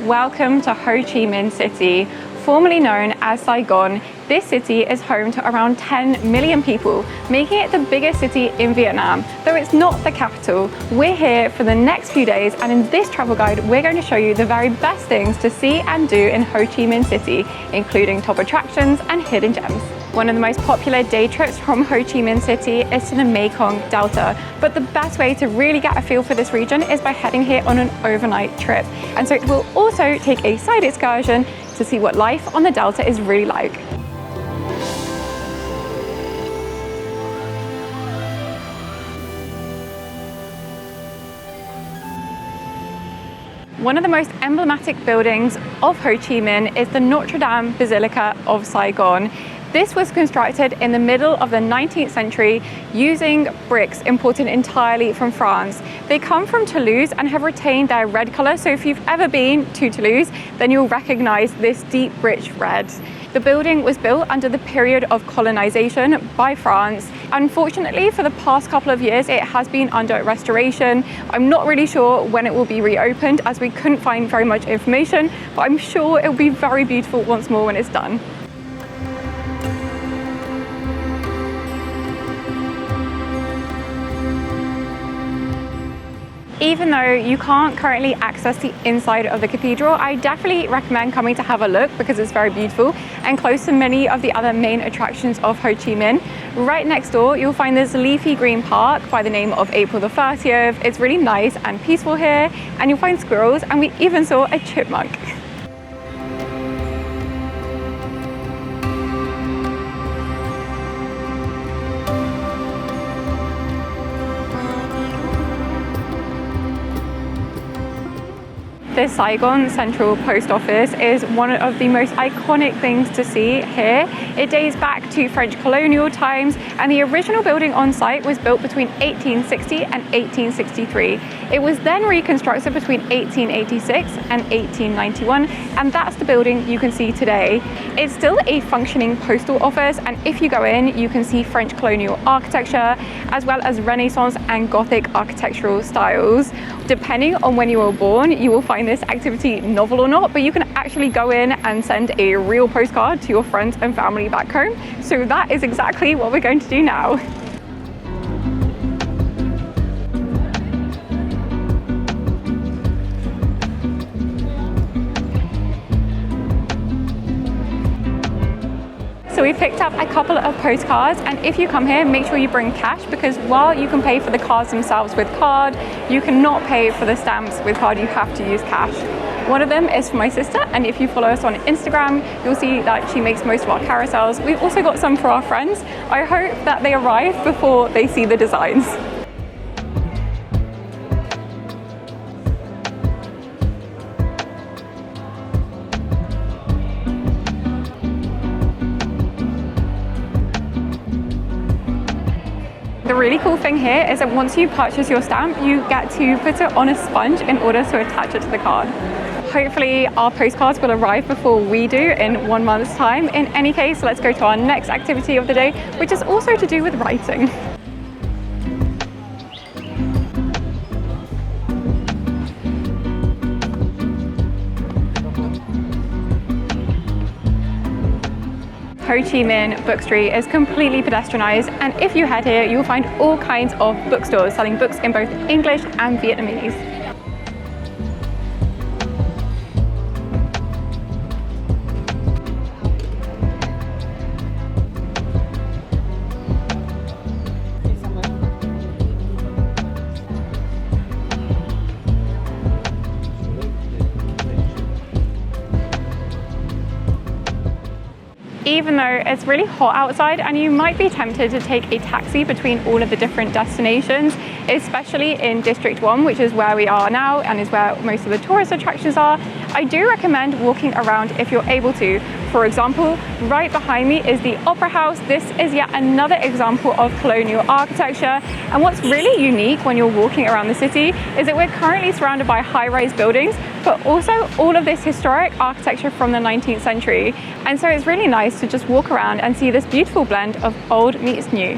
welcome to Ho Chi Minh City. Formerly known as Saigon, this city is home to around 10 million people, making it the biggest city in Vietnam. Though it's not the capital, we're here for the next few days, and in this travel guide, we're going to show you the very best things to see and do in Ho Chi Minh City, including top attractions and hidden gems. One of the most popular day trips from Ho Chi Minh City is to the Mekong Delta, but the best way to really get a feel for this region is by heading here on an overnight trip. And so we'll also take a side excursion to see what life on the Delta is really like. One of the most emblematic buildings of Ho Chi Minh is the Notre Dame Basilica of Saigon. This was constructed in the middle of the 19th century using bricks imported entirely from France. They come from Toulouse and have retained their red color, so if you've ever been to Toulouse, then you'll recognize this deep, rich red. The building was built under the period of colonization by France. Unfortunately, for the past couple of years, it has been under restoration. I'm not really sure when it will be reopened, as we couldn't find very much information, but I'm sure it will be very beautiful once more when it's done. Even though you can't currently access the inside of the cathedral, I definitely recommend coming to have a look because it's very beautiful and close to many of the other main attractions of Ho Chi Minh. Right next door, you'll find this leafy green park by the name of April the 30th. It's really nice and peaceful here, and you'll find squirrels, and we even saw a chipmunk. The Saigon Central Post Office is one of the most iconic things to see here. It dates back to French colonial times, and the original building on site was built between 1860 and 1863. It was then reconstructed between 1886 and 1891, and that's the building you can see today. It's still a functioning postal office, and if you go in, you can see French colonial architecture, as well as Renaissance and Gothic architectural styles. Depending on when you were born, you will find this activity novel or not, but you can actually go in and send a real postcard to your friends and family back home. So that is exactly what we're going to do now. So we picked up a couple of postcards, and if you come here, make sure you bring cash, because while you can pay for the cards themselves with card, you cannot pay for the stamps with card. You have to use cash. One of them is for my sister, and if you follow us on Instagram, you'll see that she makes most of our carousels. We've also got some for our friends. I hope that they arrive before they see the designs. The really cool thing here is that once you purchase your stamp, you get to put it on a sponge in order to attach it to the card. Hopefully our postcards will arrive before we do in 1 month's time. In any case, let's go to our next activity of the day, which is also to do with writing. Ho Chi Minh Book Street is completely pedestrianised, and if you head here, you'll find all kinds of bookstores selling books in both English and Vietnamese. Even though it's really hot outside, and you might be tempted to take a taxi between all of the different destinations, especially in District 1, which is where we are now and is where most of the tourist attractions are, I do recommend walking around if you're able to. For example, right behind me is the Opera House. This is yet another example of colonial architecture. And what's really unique when you're walking around the city is that we're currently surrounded by high-rise buildings, but also all of this historic architecture from the 19th century. And so it's really nice to just walk around and see this beautiful blend of old meets new.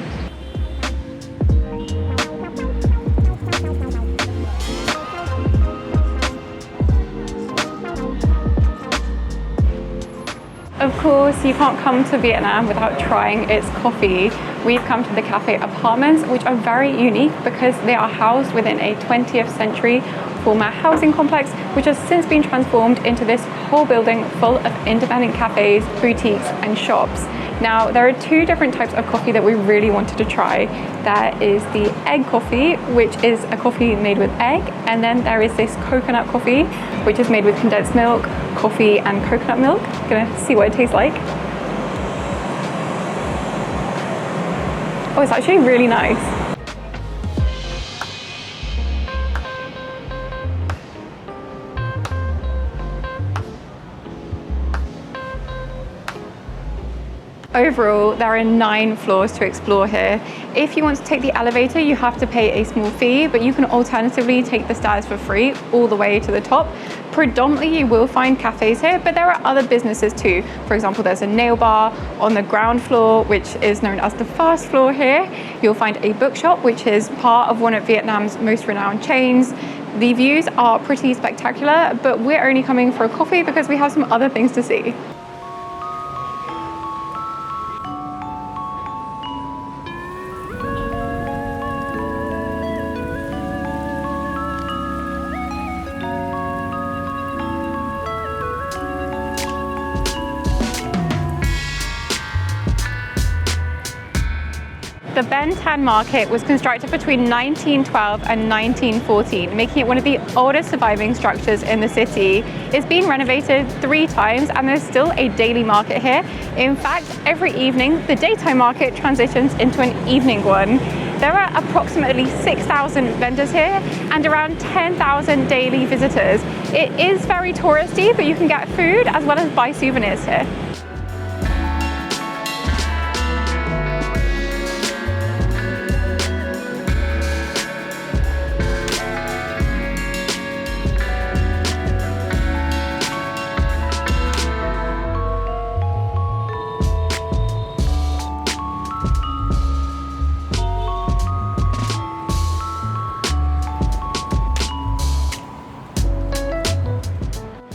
Of course, you can't come to Vietnam without trying its coffee. We've come to the Cafe Apartments, which are very unique because they are housed within a 20th century former housing complex, which has since been transformed into this whole building full of independent cafes, boutiques, and shops. Now, there are two different types of coffee that we really wanted to try. There is the egg coffee, which is a coffee made with egg, and then there is this coconut coffee, which is made with condensed milk, coffee, and coconut milk. Gonna see what it tastes like. Oh, it's actually really nice. Overall, there are 9 floors to explore here. If you want to take the elevator, you have to pay a small fee, but you can alternatively take the stairs for free all the way to the top. Predominantly, you will find cafes here, but there are other businesses too. For example, there's a nail bar on the ground floor, which is known as the first floor here. You'll find a bookshop, which is part of one of Vietnam's most renowned chains. The views are pretty spectacular, but we're only coming for a coffee because we have some other things to see. The Ben Thanh Market was constructed between 1912 and 1914, making it one of the oldest surviving structures in the city. It's been renovated 3 times and there's still a daily market here. In fact, every evening, the daytime market transitions into an evening one. There are approximately 6,000 vendors here and around 10,000 daily visitors. It is very touristy, but you can get food as well as buy souvenirs here.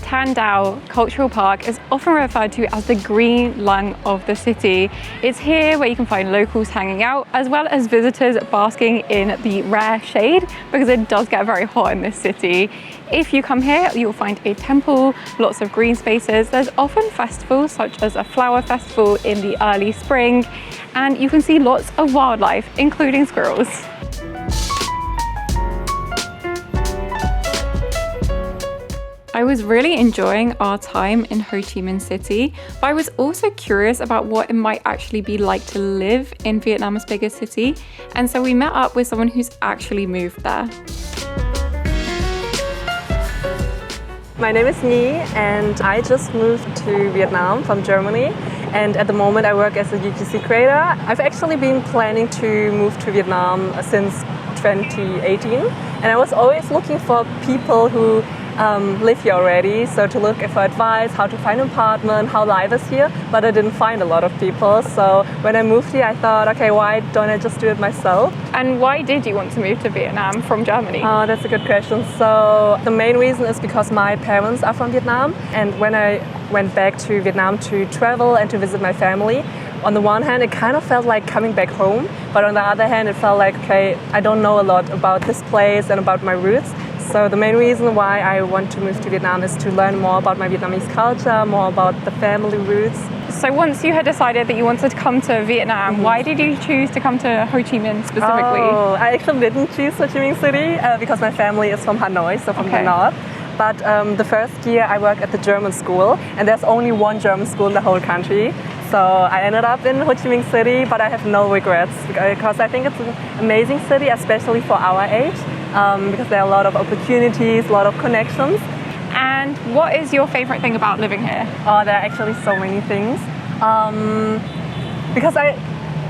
Tan Dao Cultural Park is often referred to as the green lung of the city. It's here where you can find locals hanging out as well as visitors basking in the rare shade because it does get very hot in this city. If you come here, you'll find a temple, lots of green spaces. There's often festivals such as a flower festival in the early spring, and you can see lots of wildlife, including squirrels. I was really enjoying our time in Ho Chi Minh City, but I was also curious about what it might actually be like to live in Vietnam's biggest city, and so we met up with someone who's actually moved there. My name is Nhi and I just moved to Vietnam from Germany, and at the moment I work as a UGC creator. I've actually been planning to move to Vietnam since 2018, and I was always looking for people who live here already, so to look for advice, how to find an apartment, how life is here, but I didn't find a lot of people. So when I moved here, I thought, okay, why don't I just do it myself? And why did you want to move to Vietnam from Germany? Oh, that's a good question. So the main reason is because my parents are from Vietnam, and when I went back to Vietnam to travel and to visit my family, on the one hand, it kind of felt like coming back home, but on the other hand, it felt like, okay, I don't know a lot about this place and about my roots. So the main reason why I want to move to Vietnam is to learn more about my Vietnamese culture, more about the family roots. So once you had decided that you wanted to come to Vietnam, why did you choose to come to Ho Chi Minh specifically? Oh, I actually didn't choose Ho Chi Minh City because my family is from Hanoi, so from the north. But the first year I worked at the German school, and there's only one German school in the whole country. So I ended up in Ho Chi Minh City, but I have no regrets because I think it's an amazing city, especially for our age, because there are a lot of opportunities, a lot of connections. And what is your favorite thing about living here? Oh, there are actually so many things. Because I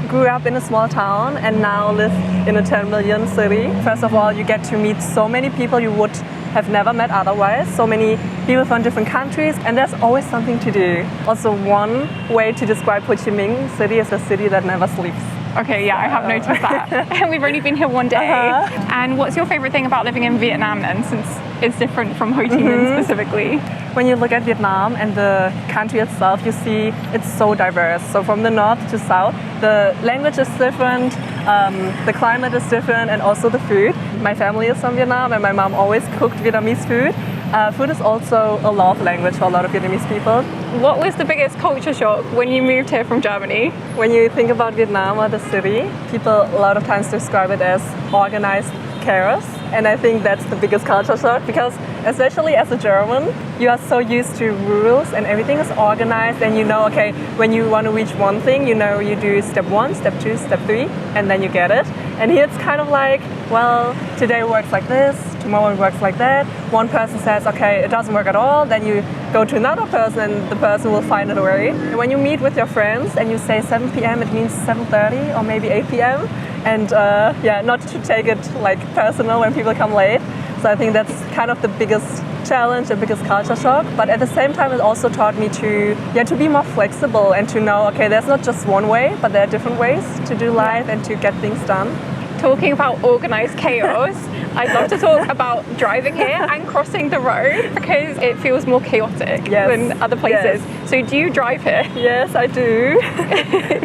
grew up in a small town and now live in a 10 million city. First of all, you get to meet so many people you would have never met otherwise, so many people from different countries, and there's always something to do. Also, one way to describe Ho Chi Minh City is a city that never sleeps. Okay, yeah, I have noticed that. And we've only been here one day. And what's your favorite thing about living in Vietnam then, since it's different from Ho Chi Minh specifically? When you look at Vietnam and the country itself, you see it's so diverse. So from the north to south, the language is different, the climate is different, and also the food. My family is from Vietnam and my mom always cooked Vietnamese food. Food is also a love language for a lot of Vietnamese people. What was the biggest culture shock when you moved here from Germany? When you think about Vietnam or the city, people a lot of times describe it as organized chaos. And I think that's the biggest culture shock because especially as a German, you are so used to rules and everything is organized and you know, okay, when you want to reach one thing, you know you do step 1, step 2, step 3, and then you get it. And here it's kind of like, well, today works like this, tomorrow it works like that. One person says, okay, it doesn't work at all, then you go to another person and the person will find it a way. And when you meet with your friends and you say 7 p.m., it means 7:30 or maybe 8 p.m. And yeah, not to take it like personal when people come late. So I think that's kind of the biggest challenge, the biggest culture shock. But at the same time, it also taught me to be more flexible and to know, okay, there's not just one way, but there are different ways to do life and to get things done. Talking about organized chaos, I'd love to talk about driving here and crossing the road because it feels more chaotic than other places. Yes. So do you drive here? Yes, I do.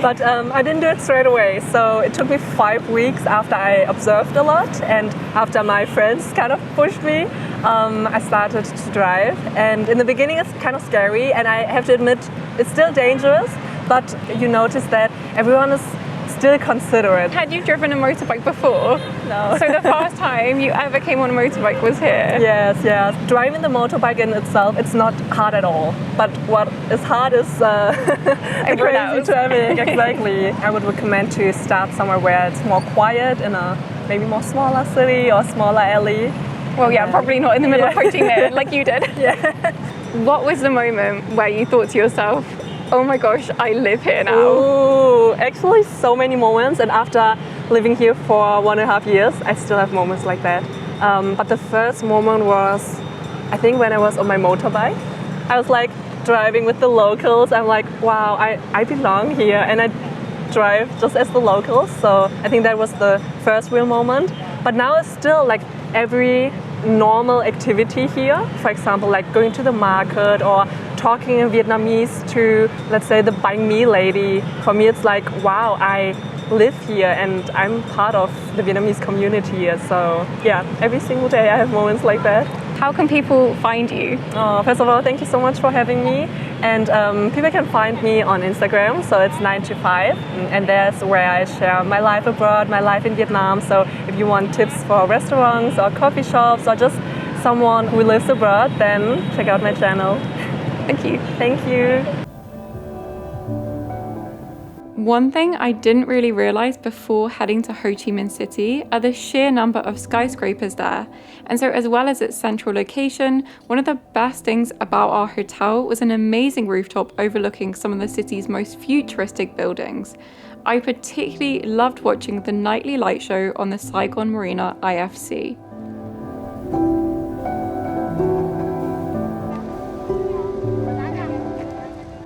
But I didn't do it straight away. So it took me 5 weeks after I observed a lot and after my friends kind of pushed me, I started to drive. And in the beginning it's kind of scary and I have to admit it's still dangerous, but you notice that everyone is still considerate. Had you driven a motorbike before? No. So the first time you ever came on a motorbike was here? Yes. Driving the motorbike in itself, it's not hard at all. But what is hard is the crazy traffic. Exactly. I would recommend to start somewhere where it's more quiet in a maybe more smaller city or smaller alley. Well, yeah, probably not in the middle of Ho Chi Minh like you did. Yeah. What was the moment where you thought to yourself, oh my gosh, I live here now? Ooh, actually so many moments, and after living here for 1.5 years, I still have moments like that. But the first moment was, I think when I was on my motorbike. I was like driving with the locals. I'm like, wow, I belong here and I drive just as the locals. So I think that was the first real moment. But now it's still like every normal activity here, for example, like going to the market or talking in Vietnamese to, let's say, the banh mi lady. For me, it's like, wow, I live here and I'm part of the Vietnamese community here. So yeah, every single day I have moments like that. How can people find you? First of all, thank you so much for having me. And people can find me on Instagram, so it's 9to5, and that's where I share my life abroad, my life in Vietnam. So if you want tips for restaurants or coffee shops or just someone who lives abroad, then check out my channel. Thank you. Thank you. One thing I didn't really realize before heading to Ho Chi Minh City are the sheer number of skyscrapers there. And so, as well as its central location, one of the best things about our hotel was an amazing rooftop overlooking some of the city's most futuristic buildings. I particularly loved watching the nightly light show on the Saigon Marina IFC.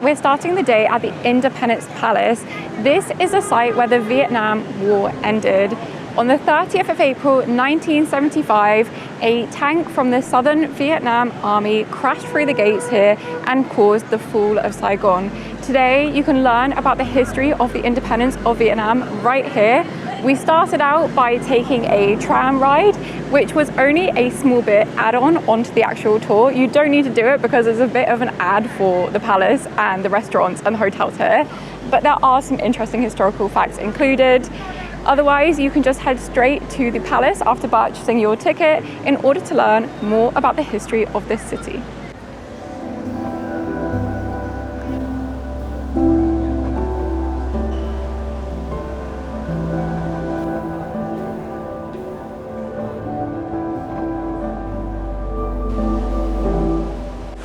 We're starting the day at the Independence Palace. This is a site where the Vietnam War ended. On the 30th of April 1975, a tank from the Southern Vietnam Army crashed through the gates here and caused the fall of Saigon. Today, you can learn about the history of the independence of Vietnam right here. We started out by taking a tram ride, which was only a small bit add-on onto the actual tour. You don't need to do it because there's a bit of an ad for the palace and the restaurants and the hotels here. But there are some interesting historical facts included. Otherwise, you can just head straight to the palace after purchasing your ticket in order to learn more about the history of this city.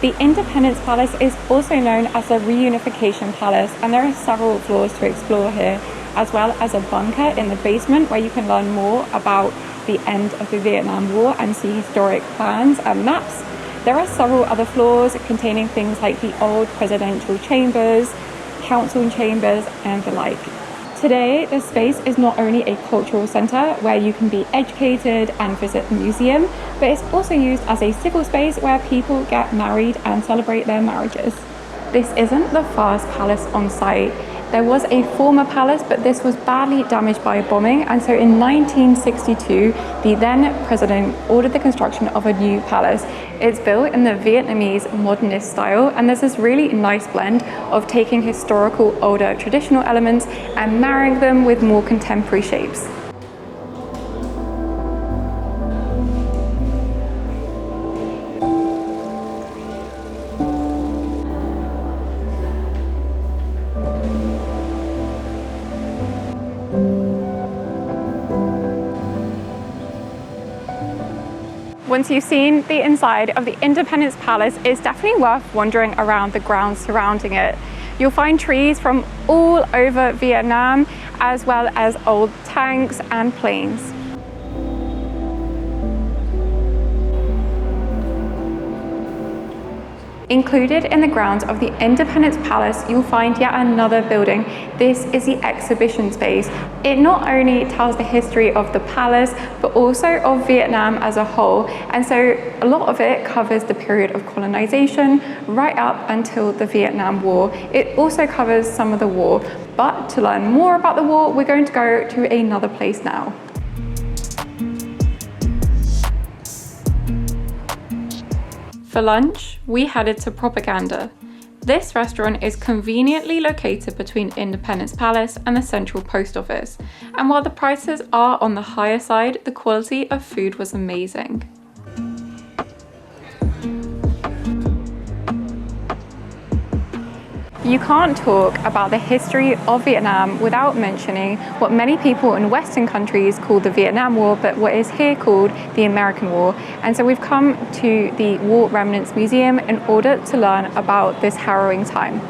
The Independence Palace is also known as the Reunification Palace, and there are several floors to explore here, as well as a bunker in the basement where you can learn more about the end of the Vietnam War and see historic plans and maps. There are several other floors containing things like the old presidential chambers, council chambers, and the like. Today, the space is not only a cultural centre where you can be educated and visit the museum, but it's also used as a civil space where people get married and celebrate their marriages. This isn't the first palace on site. There was a former palace, but this was badly damaged by a bombing, and so in 1962, the then president ordered the construction of a new palace. It's built in the Vietnamese modernist style, and there's this really nice blend of taking historical, older, traditional elements and marrying them with more contemporary shapes. Once you've seen the inside of the Independence Palace, it's definitely worth wandering around the grounds surrounding it. You'll find trees from all over Vietnam, as well as old tanks and planes. Included in the grounds of the Independence Palace, you'll find yet another building. This is the exhibition space. It not only tells the history of the palace, but also of Vietnam as a whole. And so a lot of it covers the period of colonization right up until the Vietnam War. It also covers some of the war. But to learn more about the war, we're going to go to another place now. For lunch, we headed to Propaganda. This restaurant is conveniently located between Independence Palace and the Central Post Office. And while the prices are on the higher side, the quality of food was amazing. You can't talk about the history of Vietnam without mentioning what many people in Western countries call the Vietnam War, but what is here called the American War. And so we've come to the War Remnants Museum in order to learn about this harrowing time.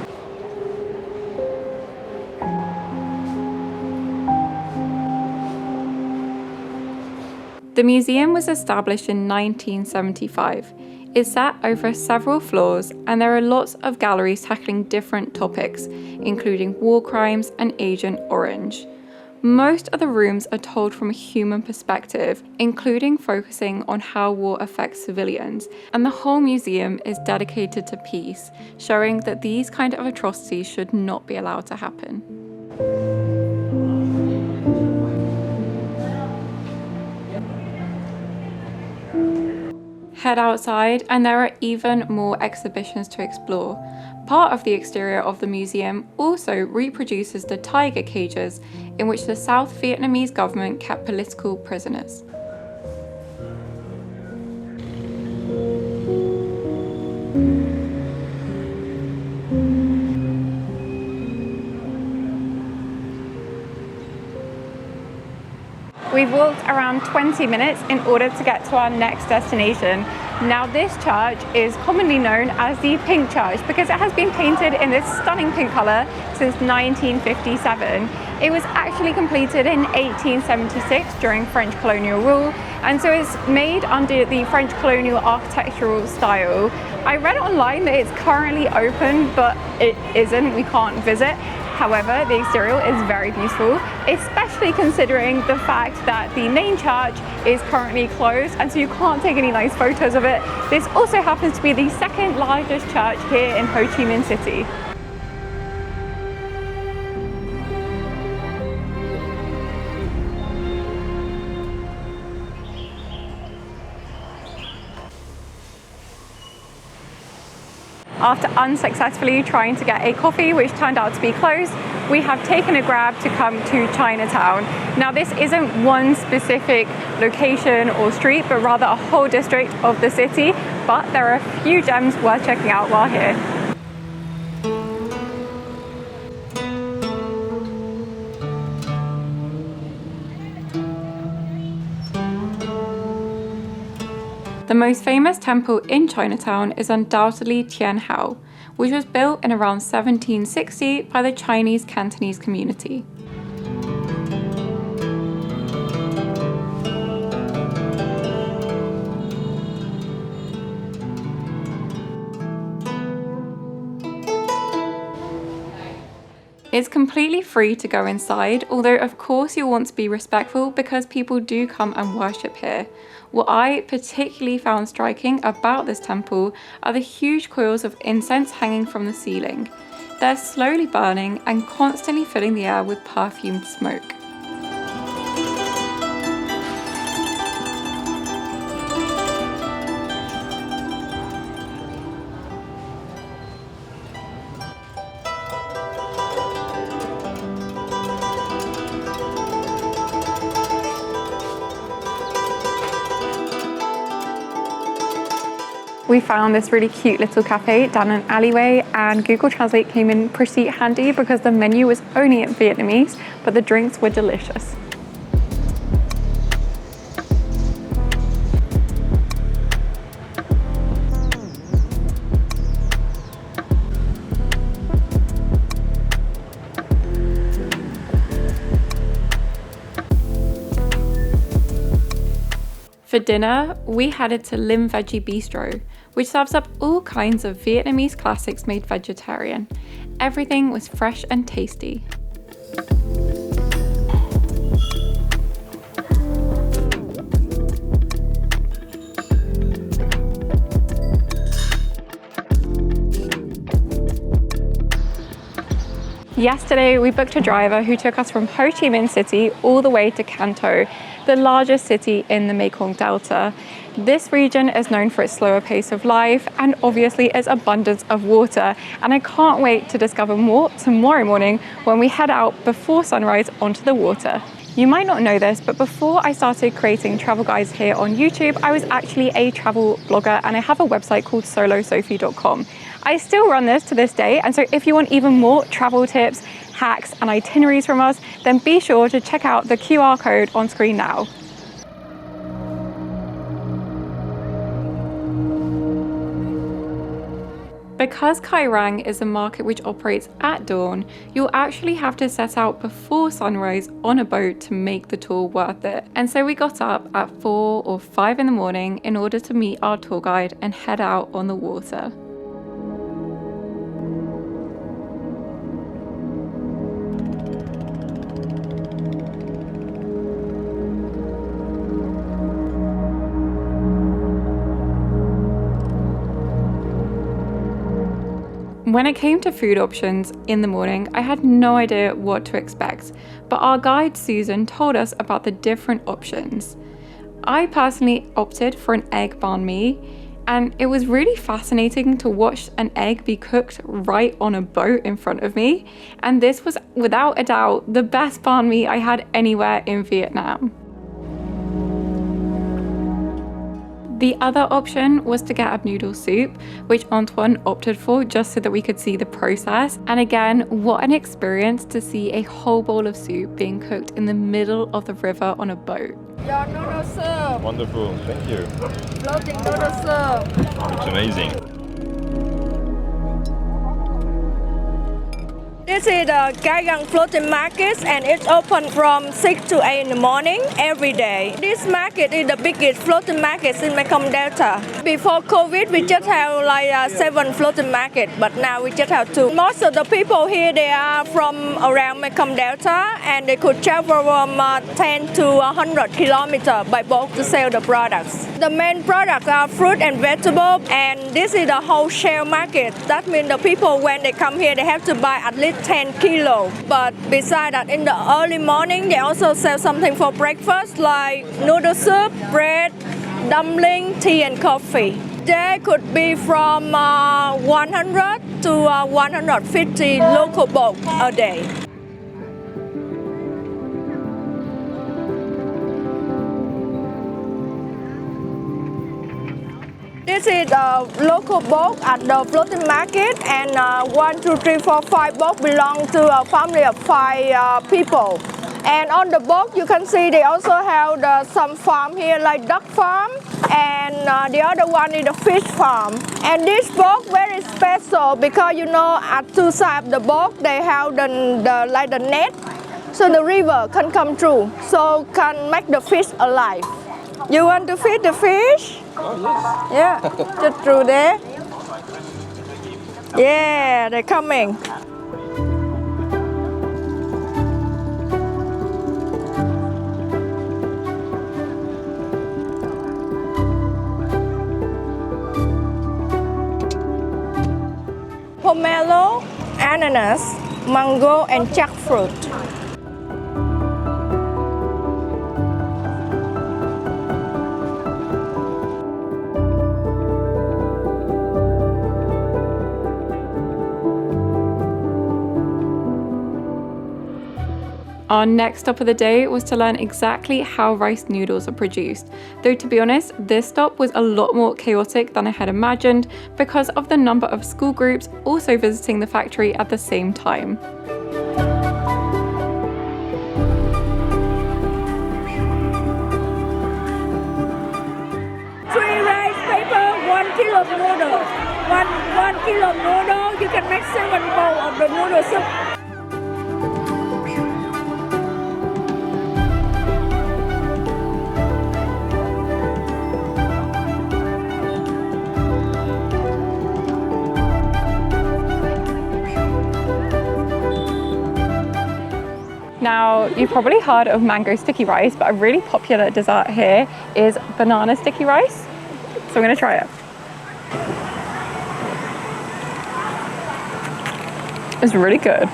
The museum was established in 1975. It's sat over several floors, and there are lots of galleries tackling different topics, including war crimes and Agent Orange. Most of the rooms are told from a human perspective, including focusing on how war affects civilians, and the whole museum is dedicated to peace, showing that these kind of atrocities should not be allowed to happen. Head outside and there are even more exhibitions to explore. Part of the exterior of the museum also reproduces the tiger cages in which the South Vietnamese government kept political prisoners. We've walked around 20 minutes in order to get to our next destination. Now this church is commonly known as the Pink Church because it has been painted in this stunning pink colour since 1957. It was actually completed in 1876 during French colonial rule, and so it's made under the French colonial architectural style. I read online that it's currently open, but it isn't, we can't visit. However, the exterior is very beautiful, especially considering the fact that the main church is currently closed, and so you can't take any nice photos of it. This also happens to be the second largest church here in Ho Chi Minh City. After unsuccessfully trying to get a coffee, which turned out to be closed, we have taken a grab to come to Chinatown. Now this isn't one specific location or street, but rather a whole district of the city, but there are a few gems worth checking out while here. The most famous temple in Chinatown is undoubtedly Tian Hao, which was built in around 1760 by the Chinese Cantonese community. It's completely free to go inside, although of course you'll want to be respectful because people do come and worship here. What I particularly found striking about this temple are the huge coils of incense hanging from the ceiling. They're slowly burning and constantly filling the air with perfumed smoke. We found this really cute little cafe down an alleyway, and Google Translate came in pretty handy because the menu was only in Vietnamese, but the drinks were delicious. For dinner, we headed to Lim Veggie Bistro, which serves up all kinds of Vietnamese classics made vegetarian. Everything was fresh and tasty. Yesterday, we booked a driver who took us from Ho Chi Minh City all the way to Can Tho, the largest city in the Mekong Delta. This region is known for its slower pace of life and obviously its abundance of water. And I can't wait to discover more tomorrow morning when we head out before sunrise onto the water. You might not know this, but before I started creating travel guides here on YouTube, I was actually a travel blogger, and I have a website called solosophie.com. I still run this to this day, and so if you want even more travel tips, hacks, and itineraries from us, then be sure to check out the QR code on screen now. Because Cai Rang is a market which operates at dawn, you'll actually have to set out before sunrise on a boat to make the tour worth it. And so we got up at 4 or 5 in the morning in order to meet our tour guide and head out on the water. When it came to food options in the morning, I had no idea what to expect, but our guide Susan told us about the different options. I personally opted for an egg banh mi, and it was really fascinating to watch an egg be cooked right on a boat in front of me, and this was without a doubt the best banh mi I had anywhere in Vietnam. The other option was to get a noodle soup, which Antoine opted for just so that we could see the process. And again, what an experience to see a whole bowl of soup being cooked in the middle of the river on a boat. Your noodle soup. Wonderful, thank you. Floating noodle soup. It's amazing. This is the Cai Rang Floating Market, and it's open from 6 to 8 in the morning every day. This market is the biggest floating market in Mekong Delta. Before COVID, we just have like 7 floating markets, but now we just have 2. Most of the people here, they are from around Mekong Delta, and they could travel from 10 to 100 kilometers by boat to sell the products. The main products are fruit and vegetables, and this is the wholesale market. That means the people, when they come here, they have to buy at least 10 kilos. But besides that, in the early morning, they also sell something for breakfast like noodle soup, bread, dumpling, tea, and coffee. They could be from 100 to 150 local boats a day. This is a local boat at the floating market, and 1, 2, 3, 4, 5 boats belong to a family of 5 people. And on the boat, you can see they also have some farm here, like duck farm, and the other one is the fish farm. And this boat very special because at 2 sides of the boat they have the net, so the river can come through, so can make the fish alive. You want to feed the fish? Oh, yes. Yeah, just through there. Yeah, they're coming. pomelo, ananas, mango, and jackfruit. Our next stop of the day was to learn exactly how rice noodles are produced, though to be honest, this stop was a lot more chaotic than I had imagined because of the number of school groups also visiting the factory at the same time. 3 rice paper, 1 kilo of noodle. 1 kilo of noodle, you can make 7 bowls of the noodle soup. Now, you've probably heard of mango sticky rice, but a really popular dessert here is banana sticky rice. So I'm gonna try it. It's really good.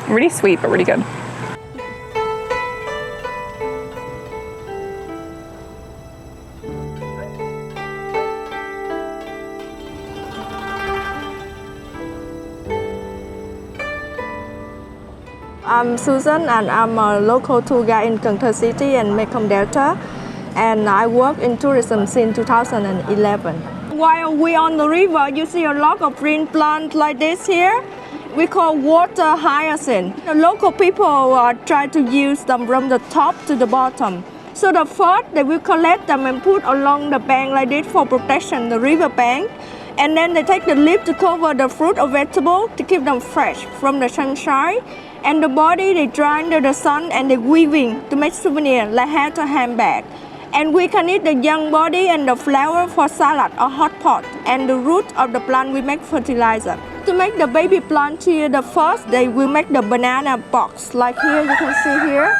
Really sweet, but really good. I'm Susan and I'm a local tour guide in Cần Thơ City and Mekong Delta, and I work in tourism since 2011. While we're on the river, you see a lot of green plants like this here. We call water hyacinth. The local people try to use them from the top to the bottom. So the first, they will collect them and put along the bank like this for protection, the river bank. And then they take the leaf to cover the fruit or vegetable to keep them fresh from the sunshine. And the body, they dry under the sun and they weaving to make souvenir like hat or handbag. And we can eat the young body and the flower for salad or hot pot. And the root of the plant we make fertilizer. To make the baby plant here, the first they will make the banana box like here, you can see here.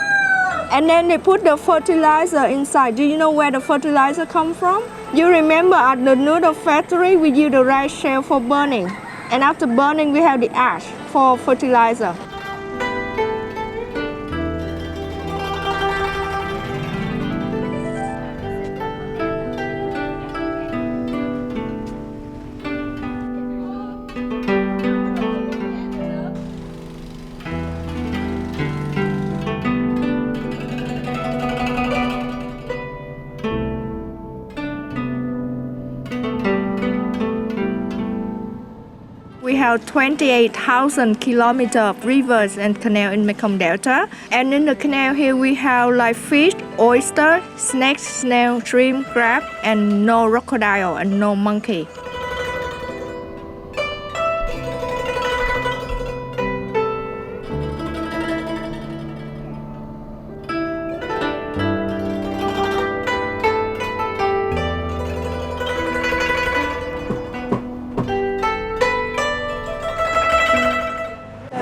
And then they put the fertilizer inside. Do you know where the fertilizer come from? You remember at the noodle factory, we use the rice shell for burning. And after burning, we have the ash for fertilizer. We have 28,000 kilometers of rivers and canal in Mekong Delta. And in the canal here we have like fish, oyster, snakes, snail, shrimp, crab, and no crocodile and no monkey.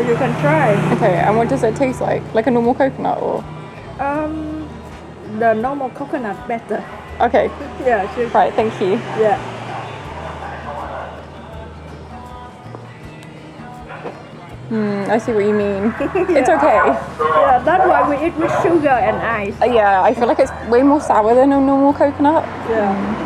You can try. Okay, and what does it taste like? Like a normal coconut or? The normal coconut better. Okay, Yeah, sure. right, thank you. Yeah. I see what you mean. It's okay. Yeah, that's why we eat with sugar and ice. Yeah, I feel like it's way more sour than a normal coconut. Yeah.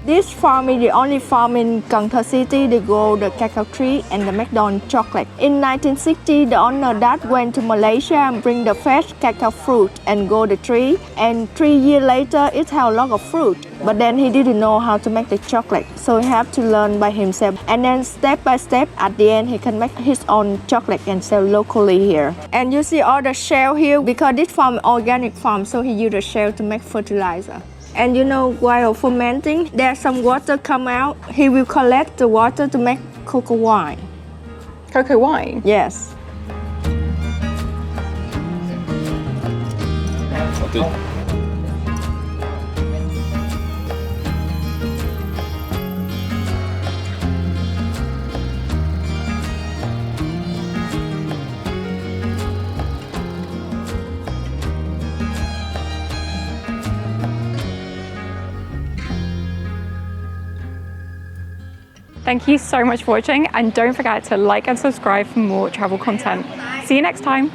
This farm is the only farm in Cần Thơ City to grow the cacao tree and the McDonald's chocolate. In 1960, the owner dad went to Malaysia and bring the fresh cacao fruit and grow the tree. And 3 years later, it had a lot of fruit. But then he didn't know how to make the chocolate, so he had to learn by himself. And then step by step, at the end, he can make his own chocolate and sell locally here. And you see all the shell here, because this farm organic farm, so he used the shell to make fertilizer. And you know, while fermenting, there's some water come out. He will collect the water to make cocoa wine. Cocoa wine? Yes. Thank you so much for watching, and don't forget to like and subscribe for more travel content. See you next time.